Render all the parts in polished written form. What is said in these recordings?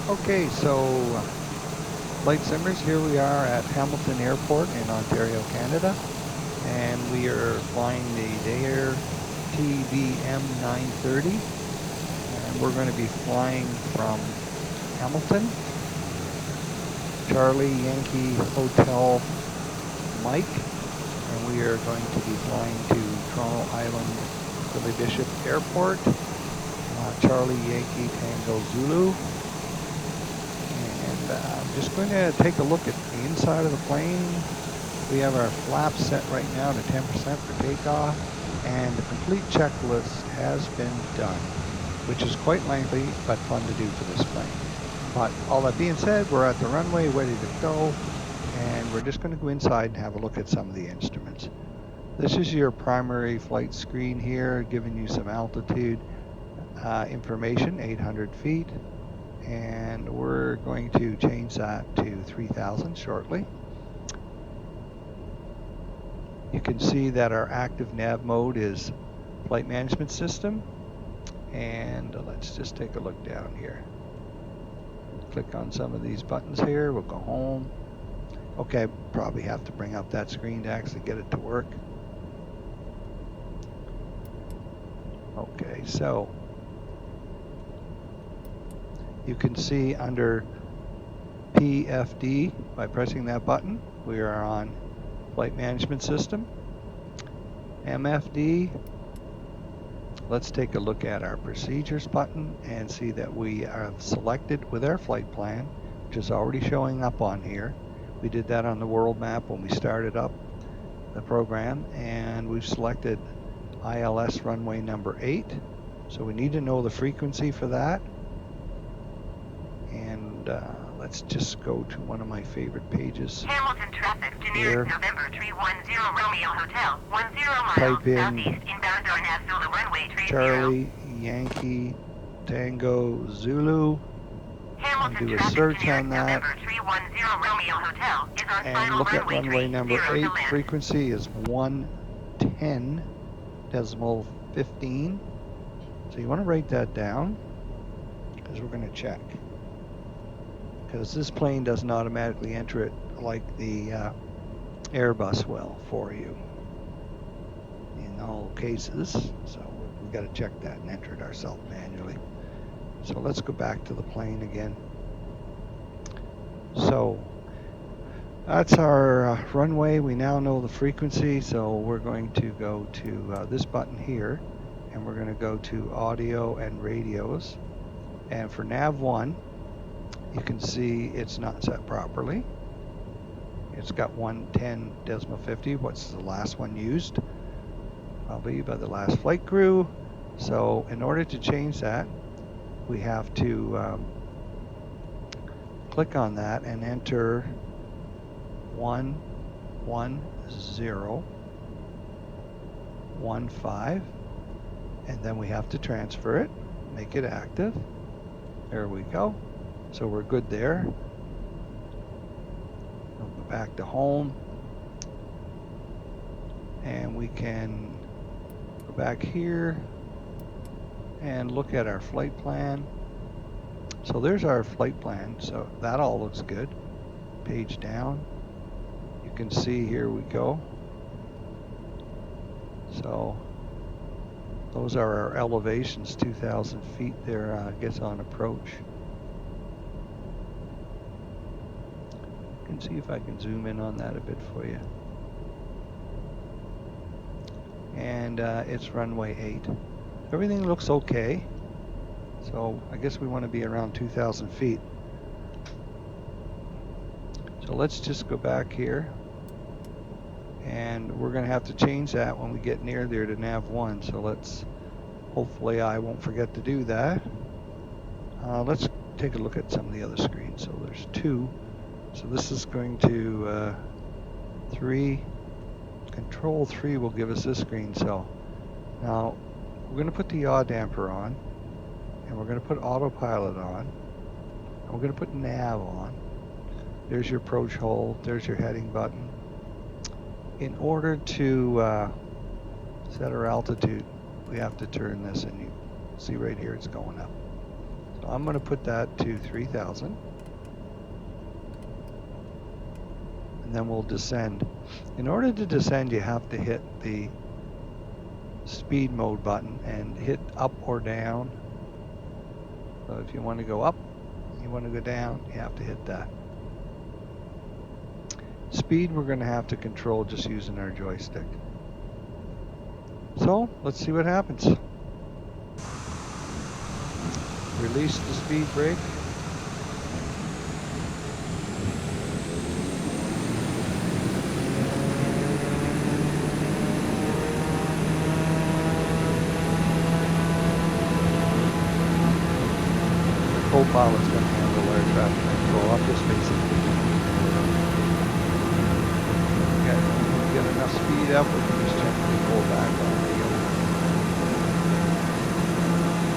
Okay, so flight simmers, here we are at Hamilton Airport in Ontario, Canada, and we are flying the DAHER TBM 930, and we're going to be flying from Hamilton, Charlie Yankee Hotel Mike, and we are going to be flying to Toronto Island Billy Bishop Airport, Charlie Yankee Tango Zulu. And I'm just going to take a look at the inside of the plane. We have our flaps set right now to 10% for takeoff, and the complete checklist has been done, which is quite lengthy but fun to do for this plane. But all that being said, we're at the runway ready to go, and we're just going to go inside and have a look at some of the instruments. This is your primary flight screen here, giving you some altitude information, 800 feet. And we're going to change that to 3,000 shortly. You can see that our active nav mode is flight management system. And let's just take a look down here. Click on some of these buttons here. We'll go home. Okay, probably have to bring up that screen to actually get it to work. Okay, so you can see under PFD, by pressing that button, we are on flight management system. MFD, let's take a look at our procedures button and see that we have selected with our flight plan, which is already showing up on here. We did that on the world map when we started up the program, and we've selected ILS runway number 8. So we need to know the frequency for that. And let's just go to one of my favorite pages. Hamilton traffic to nearest November 310 Romeo Hotel, 10 miles Type in southeast inbound on Nashville runway 30. Charlie Yankee Tango Zulu. Hamilton and do a search on that. November 310 Romeo Hotel is on And final look at runway number 8. to Frequency is 110.15. So you want to write that down because we're going to check. Because this plane doesn't automatically enter it like the Airbus will for you in all cases. So we've got to check that and enter it ourselves manually. So let's go back to the plane again. So that's our runway. We now know the frequency, so we're going to go to this button here, and we're going to go to audio and radios. And for nav 1, you can see it's not set properly. It's got 110.50. What's the last one used? Probably by the last flight crew. So in order to change that, we have to click on that and enter 110.15, and then we have to transfer it, make it active. There we go. So we're good there. We'll go back to home, and we can go back here and look at our flight plan. So there's our flight plan. So that all looks good. Page down. You can see, here we go. So those are our elevations, 2,000 feet there, I guess, on approach. You can see if I can zoom in on that a bit for you. And it's runway 8. Everything looks okay. So I guess we want to be around 2,000 feet. So let's just go back here. And we're going to have to change that when we get near there to nav 1. So hopefully I won't forget to do that. Let's take a look at some of the other screens. So there's 2. So this is going to 3. Control 3 will give us this screen. So now we're going to put the yaw damper on, and we're going to put autopilot on, and we're going to put nav on. There's your approach hold. There's your heading button. In order to set our altitude, we have to turn this, and you see right here it's going up. So I'm going to put that to 3,000. And then we'll descend. In order to descend, you have to hit the speed mode button and hit up or down. So if you want to go up, you want to go down, you have to hit that. Speed, we're going to have to control just using our joystick. So let's see what happens. Release the speed brake. Co-pilot's going to handle air traffic control. I'm just basically get enough speed up, we can just gently pull back on the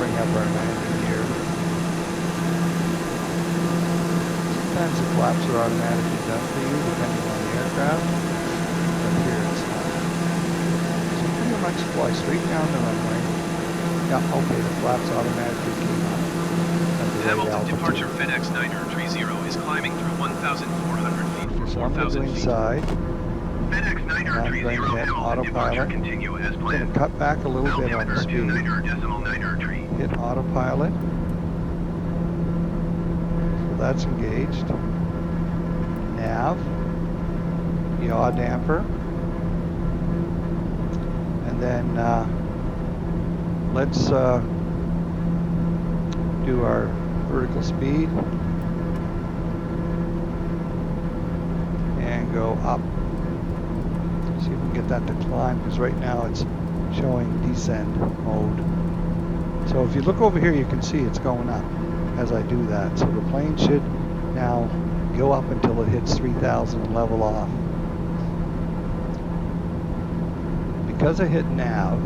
bring up our landing gear. Sometimes the flaps are automatically done for you depending on the aircraft, but here it's not. So pretty much fly straight down the runway. Yeah, okay, the flaps automatically came up. Hamilton departure FedEx Niner 30 is climbing through 1,400 feet for 4,000 feet. Inside. FedEx Niner 30 Hamilton departure continue as I'm planned. going to cut back a little bit on the speed. Hit autopilot. So that's engaged. Nav. Yaw damper. And then let's do our vertical speed and go up. See if we can get that to climb, because right now it's showing descend mode. So if you look over here, you can see it's going up as I do that. So the plane should now go up until it hits 3,000 and level off. Because I hit nav,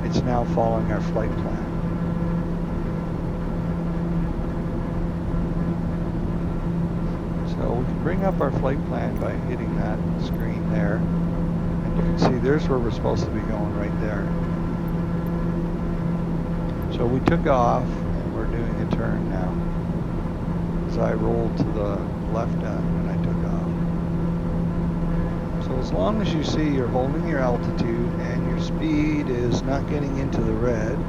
it's now following our flight plan. So we can bring up our flight plan by hitting that screen there. And you can see there's where we're supposed to be going right there. So we took off and we're doing a turn now. As I rolled to the left when I took off. So as long as you see you're holding your altitude and your speed is not getting into the red, I'm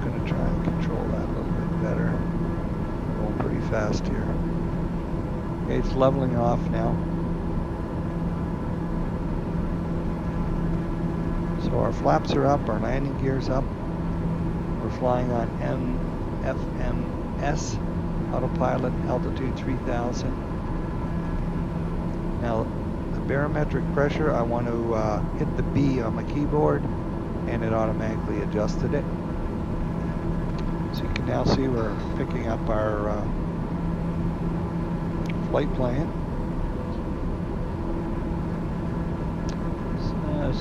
going to try and control that a little bit better. Going pretty fast here. Okay, it's leveling off now. So our flaps are up, our landing gear's up. We're flying on FMS, autopilot, altitude 3,000. Now, the barometric pressure, I want to hit the B on my keyboard, and it automatically adjusted it. So you can now see we're picking up our flight plan.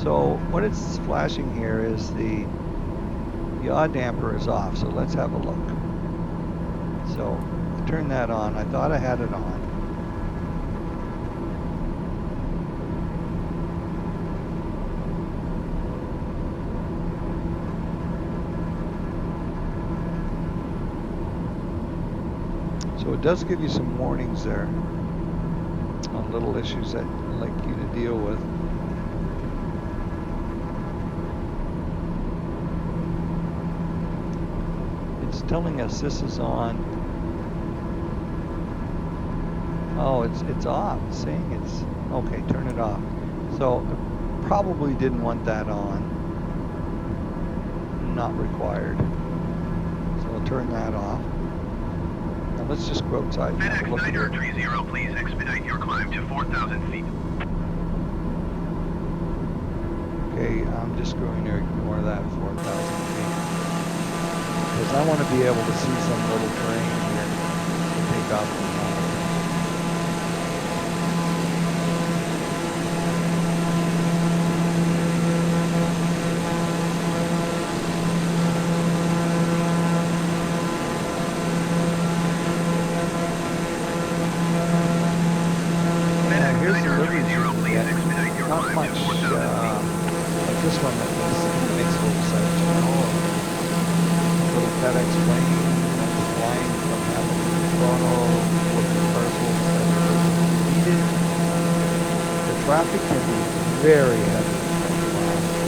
So what it's flashing here is the yaw damper is off, so let's have a look. So turn that on. I thought I had it on. So it does give you some warnings there on little issues that I'd like you to deal with. It's telling us this is on. Oh, it's off. It's saying it's okay. Turn it off. So probably didn't want that on. Not required. So we'll turn that off. Now let's just go outside and have a look at it. FedEx Niner 30, please expedite your climb to 4,000 feet. Okay, I'm just going to ignore that 4,000 feet. Because I want to be able to see some little terrain here to take off the top. Here's the livery you get. Not much, like this one that makes a little sense, you know. FedEx plane that's flying from Hamilton to Toronto with the parcels that are needed. The traffic can be very heavy from Toronto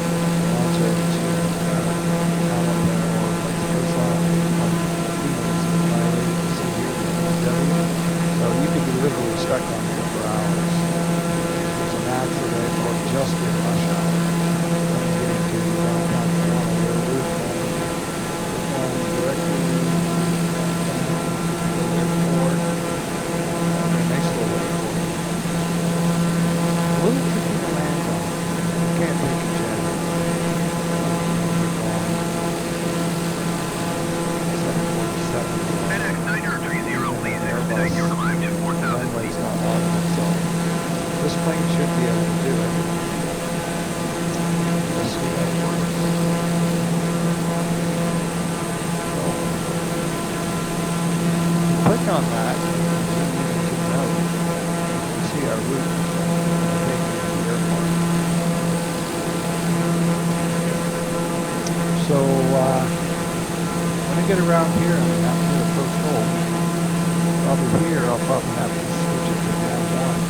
to Hamilton or vice versa on Phoenix Highway. You can see here the W. So you could be literally stuck on here for hours. There's an accident or just in rush hour. Getting to downtown Toronto, where we're going directly to the airport. A nice little airport. A little tricky to land on. You can't take a jet. 747. FedEx 930, please expedite your climb to 4,000 feet. Runway's not audible, so this plane should be able to do it. Let's see how it works. Click on that. You see our route taking to the airport. So when I get around here, I'm going to have to approach home. Probably here, I'll probably have to switch it to nav 1.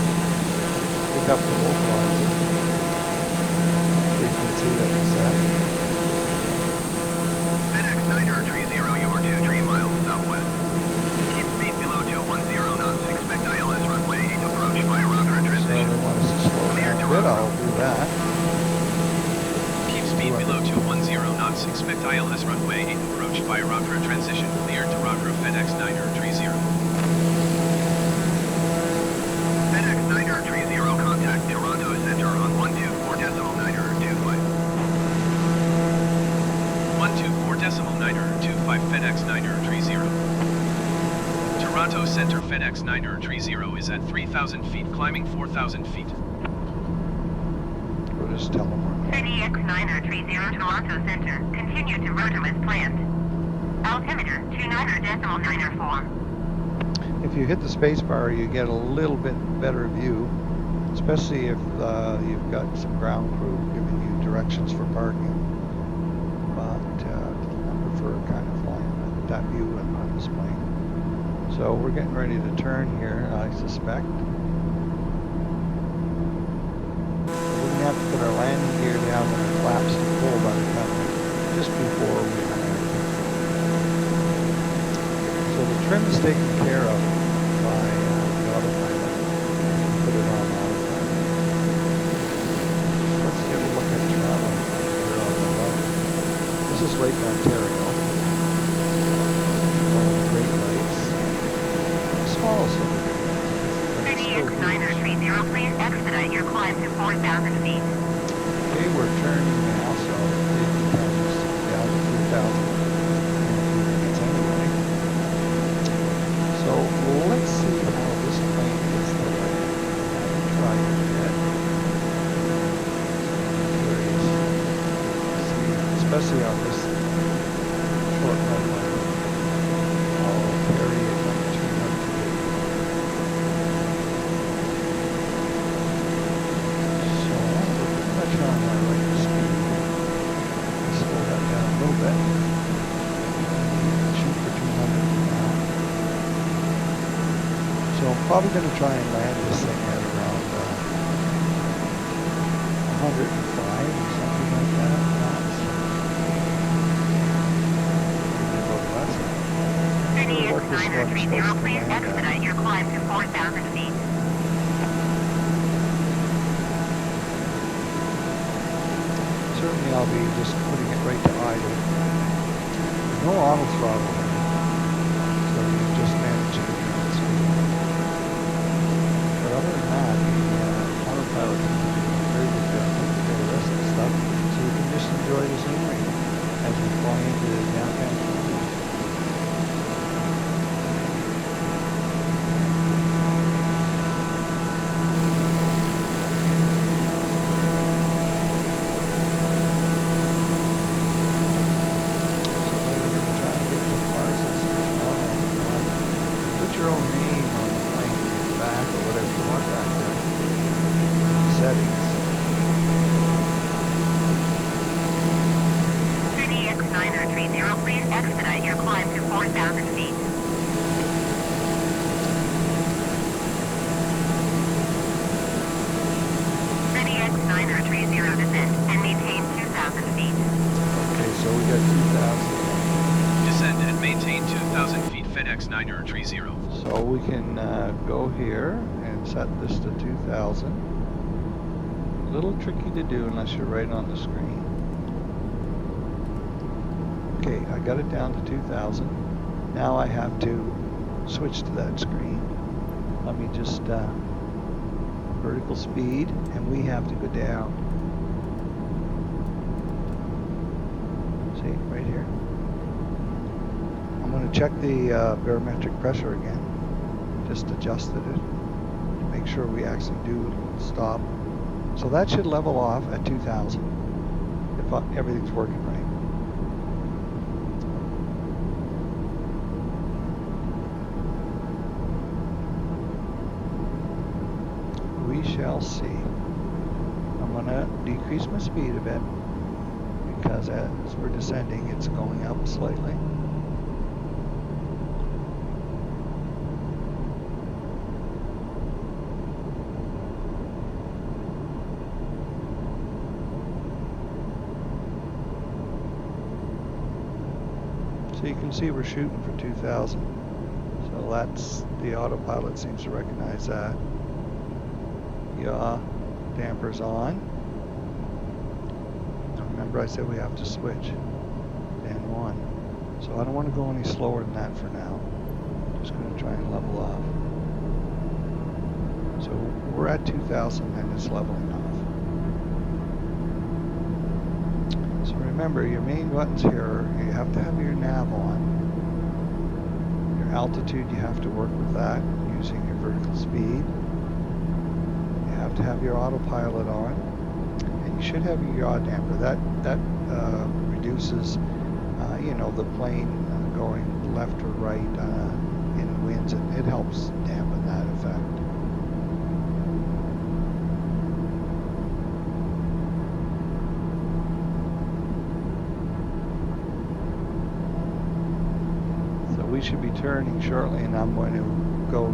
Pick up the localizer frequency that we set. FedEx 930, you are 23 miles southwest. Keep speed below 210 knots. Expect ILS runway 8 approach via router and So transition. they want us to slow down a bit, I'll do that. Keep speed below 210 knots. Expect ILS runway 8 approach via router and transition. Cleared to router of FedEx 930. FedEx 930, contact Toronto Center on 124.925. 124.925 FedEx 930. Toronto Center FedEx 930 is at 3,000 feet, climbing 4,000 feet. We'll just tell them we're going. FedEx 930 Toronto Center. Continue to rotor as planned. Altimeter 29.94. If you hit the space bar, you get a little bit better view, especially if you've got some ground crew giving you directions for parking. But I prefer kind of flying that view on this plane. So we're getting ready to turn here, I suspect. We're going to have to put our landing gear down when it flaps to full by the time just before we land. So the trim is taken care of by the autopilot. Put it on autopilot. Let's get a look at travel here on the road. This is Lake Ontario. One of the Great Lakes. Small city. FedEx 930, please expedite your climb to 4,000 feet. Okay, we're turning now, so it becomes down to 3,000 feet anyway. So let's see how this plane gets the way. Try it yet. Curious. See, especially on this short runway. I'll carry it up to 200 feet. So we're pretty much on our rate of speed. Let's slow that down a little bit. Shoot for 200 now. So I'm probably going to try and land this thing at around 105 or something like that. Knots. Maybe a little less. FedEx What this one's 930, supposed to please land at. expedite your climb to 4,000 feet. Certainly I'll be just putting it right to idle. There's no auto throttle there, so you just manage to control the speed. But other than that, the autopilot can do a very good job taking care of the rest of the stuff, so we can just enjoy the scenery as we fly into the downtown Toronto. Put your own name on the plane back or whatever you want back there. Settings. FedEx 930, 930, please expedite your climb to 4,000 feet. X 930 descend and maintain 2,000 feet. Okay, so we got 2,000. Descend and maintain 2,000 feet FedEx 930. So we can go here and set this to 2,000. A little tricky to do unless you're right on the screen. Okay, I got it down to 2,000. Now I have to switch to that screen. Let me just vertical speed, and we have to go down. See, right here. I'm going to check the barometric pressure again. Just adjusted it to make sure we actually do stop. So that should level off at 2,000 if everything's working right. We shall see. I'm going to decrease my speed a bit because as we're descending, it's going up slightly. So you can see we're shooting for 2,000. So that's, the autopilot seems to recognize that. Yaw, dampers on. Now remember I said we have to switch. And 1. So I don't want to go any slower than that for now. Just going to try and level off. So we're at 2,000 and it's leveling off. So remember your main buttons here, you have to have your nav on. Your altitude, you have to work with that using your vertical speed. To have your autopilot on, and you should have your yaw damper. That reduces, you know, the plane going left or right in winds, and it helps dampen that effect. So we should be turning shortly, and I'm going to go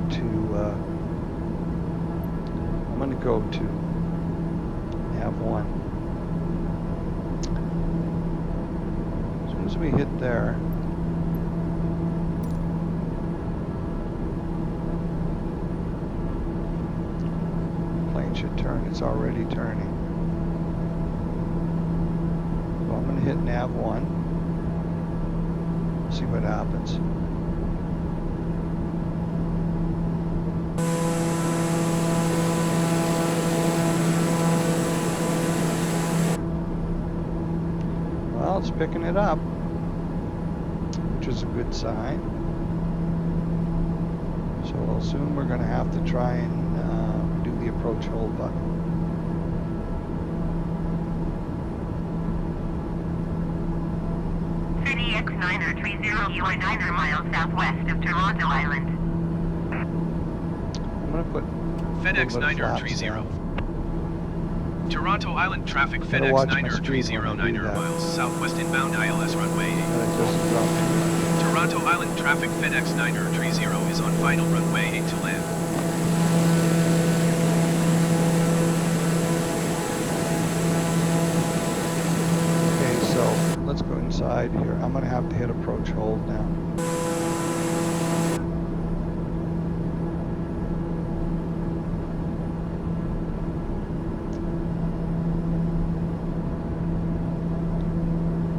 to nav 1. As soon as we hit there, the plane should turn. It's already turning. So I'm going to hit nav 1. See what happens. Well, it's picking it up, which is a good sign. So soon we're going to have to try and do the approach hold button. X 930, you are 9 miles southwest of Toronto Island. I'm going to put FedEx 930. Toronto Island traffic FedEx 930 miles southwest inbound ILS runway 8. Toronto Island traffic FedEx 930 is on final runway 8 to land. Okay, so let's go inside here. I'm going to have to hit approach hold now.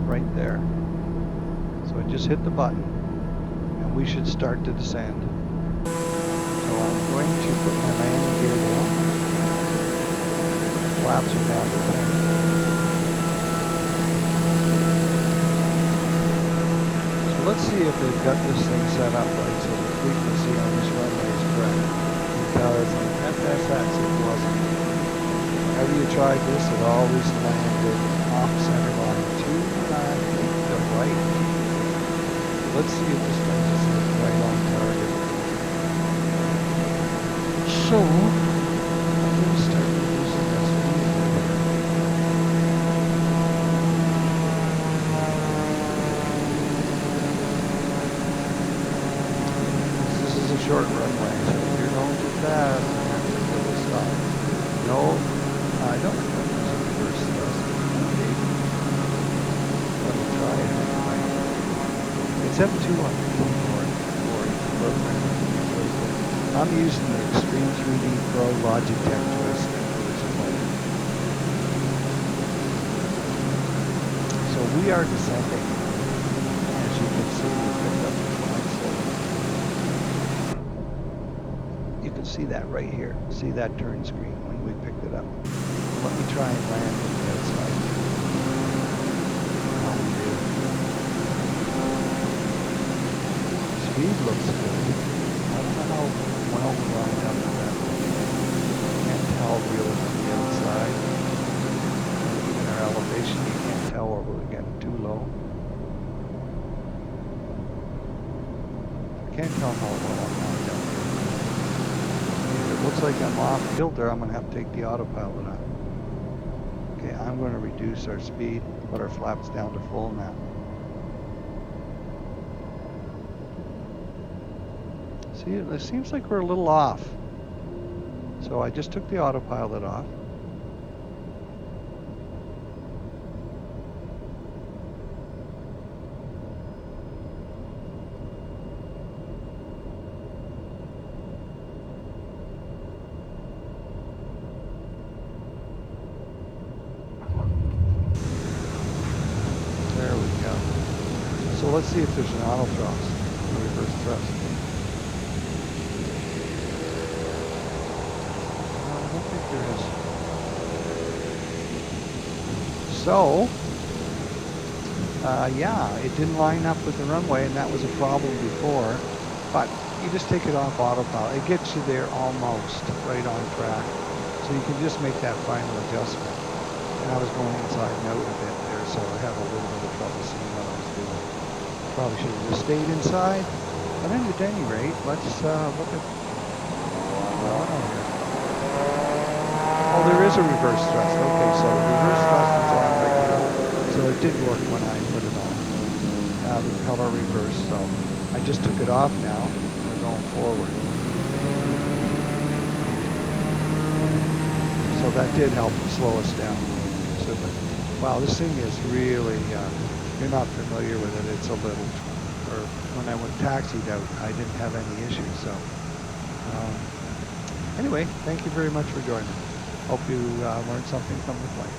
Right there. So I just hit the button and we should start to descend. So I'm going to put my landing gear down. Flaps are down to 10. So let's see if they've got this thing set up right so the frequency on this runway is correct. Because on FSX it wasn't. Whenever you tried this, it always landed off center line 2 feet to right. Let's see if this brings us right on target. So, I'm going to start reducing that speed a bit here. No, I don't think there's a reverse thrust. Okay. Let me try it anyway. It's M2 on the keyboard for program. I'm using the Extreme 3D Pro Logitech joystick for this plane. So we are descending. As you can see, we picked up the flying slope. You can see that right here. See that turn screen when we picked it up. Let me try and land on the outside. Speed looks good. I don't know how well we lined up with that. Can't tell really on the outside. In our elevation, you can't tell where we're getting too low. I can't tell how well I'm lined up. If it looks like I'm off kilter, I'm going to have to take the autopilot on. Okay, I'm going to reduce our speed, put our flaps down to full now. See, it seems like we're a little off. So I just took the autopilot off. There we go. So let's see if there's an auto thrust, a reverse thrust. I don't think there is. So, yeah, it didn't line up with the runway, and that was a problem before. But you just take it off autopilot. It gets you there almost right on track. So you can just make that final adjustment. And I was going inside and out a bit there, so I had a little bit of trouble seeing what I was doing. Probably should have just stayed inside. But at any rate, let's look at the auto here. Oh, there is a reverse thrust. Okay, so the reverse thrust is on right here. So it did work when I put it on. The propeller reverse, so I just took it off now. We're going forward. So that did help slow us down. So, wow, this thing is really, you're not familiar with it. It's a little, or when I went taxied out, I didn't have any issues. So anyway, thank you very much for joining. Hope you learned something from the flight.